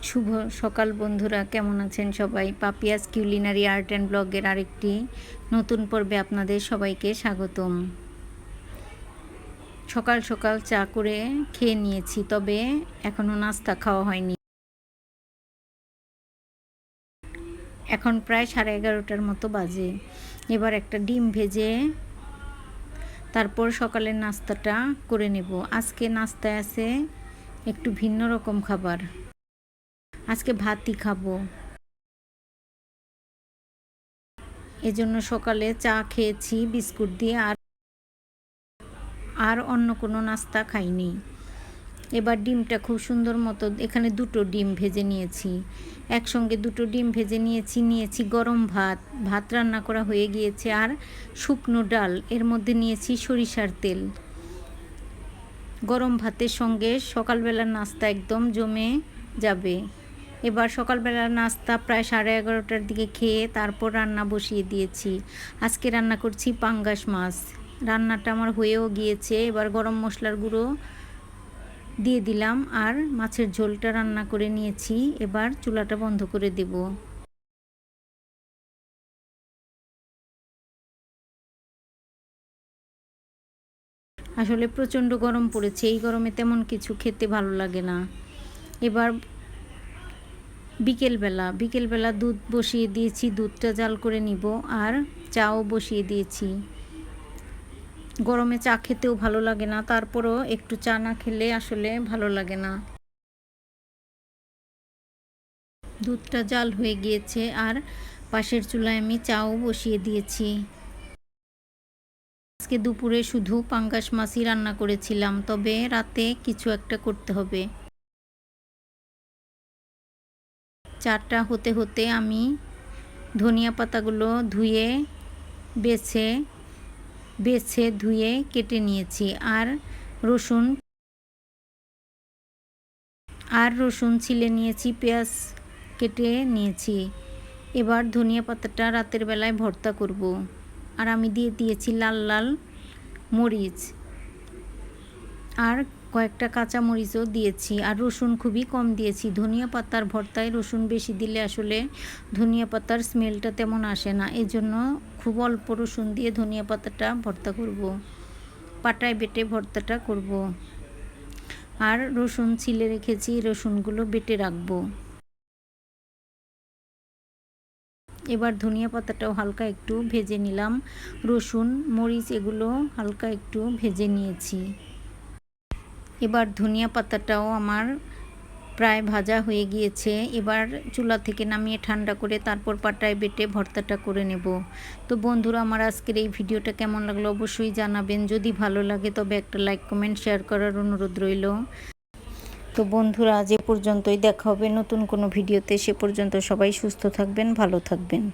শুভ সকাল বন্ধুরা, কেমন আছেন সবাই? পাপিয়াস কিউলিনারি আর্ট অ্যান্ড ব্লগের আরেকটি নতুন পর্বে আপনাদের সবাইকে স্বাগতম। সকাল সকাল চা করে খেয়ে নিয়েছি, তবে এখনও নাস্তা খাওয়া হয়নি। এখন প্রায় 11:30টার মতো বাজে। এবার একটা ডিম ভেজে তারপর সকালের নাস্তাটা করে নেব। আজকে নাস্তায় আছে একটু ভিন্ন রকম খাবার। আজকে ভাতই খাবো, এজন্য সকালে চা খেয়েছি বিস্কুট দিয়ে, আর অন্য কোনো নাস্তা খাইনি। এবার ডিমটা খুব সুন্দর মতো, এখানে 2টো ডিম ভেজে নিয়েছি, একসঙ্গে 2টো ডিম ভেজে নিয়েছি গরম ভাত রান্না করা হয়ে গিয়েছে, আর শুকনো ডাল, এর মধ্যে নিয়েছি সরিষার তেল। গরম ভাতের সঙ্গে সকালবেলার নাস্তা একদম জমে যাবে। এবার সকালবেলার নাস্তা প্রায় 11:30টার দিকে খেয়ে তারপর রান্না বসিয়ে দিয়েছি। আজকে রান্না করছি পাঙ্গাস মাছ। রান্নাটা আমার হয়েও গিয়েছে। এবার গরম মশলার গুঁড়ো দিয়ে দিলাম আর মাছের ঝোলটা রান্না করে নিয়েছি। এবার চুলাটা বন্ধ করে দেব। আসলে প্রচণ্ড গরম পড়েছে, এই গরমে তেমন কিছু খেতে ভালো লাগে না। এবার বিকেলবেলা দুধ বসিয়ে দিয়েছি, দুধটা জাল করে নিব, আর চাও বসিয়ে দিয়েছি। গরমে চা খেতেও ভালো লাগে না, তারপরও একটু চা না খেলে আসলে ভালো লাগে না। দুধটা জাল হয়ে গিয়েছে, আর পাশের চুলায় আমি চাও বসিয়ে দিয়েছি। আজকে দুপুরে শুধু পাঙ্গাস মাছই রান্না করেছিলাম, তবে রাতে কিছু একটা করতে হবে। চাটা হতে হতে আমি ধনিয়া পাতাগুলো বেছে ধুয়ে কেটে নিয়েছি, আর রসুন ছিলে নিয়েছি, পেঁয়াজ কেটে নিয়েছি। এবার ধনিয়া পাতাটা রাতের বেলায় ভর্তা করব, আর আমি দিয়ে দিয়েছি লাল লাল মরিচ, আর কয়েকটা কাঁচা মরিচও দিয়েছি, আর রসুন খুবই কম দিয়েছি। ধনিয়া পাতার ভর্তায় রসুন বেশি দিলে আসলে ধনিয়া পাতার স্মেলটা তেমন আসে না, এজন্য খুব অল্প রসুন দিয়ে ধনিয়া পাতাটা ভর্তা করব। পাটায় বেটে ভর্তাটা করব, আর রসুন ছিলে রেখেছি, রসুনগুলো বেটে রাখবো। এবার ধনিয়া পাতাটাও হালকা একটু ভেজে নিলাম, রসুন মরিচ এগুলো হালকা একটু ভেজে নিয়েছি। এবার ধনিয়া পাতাটাও আমার প্রায় ভাজা হয়ে গিয়েছে। এবার চুলা থেকে নামিয়ে ঠান্ডা করে তারপর পাটায় বেটে ভর্তাটা করে নেব। তো বন্ধুরা, আমার আজকের এই ভিডিওটা কেমন লাগলো অবশ্যই জানাবেন। যদি ভালো লাগে তবে একটা লাইক কমেন্ট শেয়ার করার অনুরোধ রইল। তো বন্ধুরা, আজ এ পর্যন্তই, দেখা হবে নতুন কোনো ভিডিওতে। সে পর্যন্ত সবাই সুস্থ থাকবেন, ভালো থাকবেন।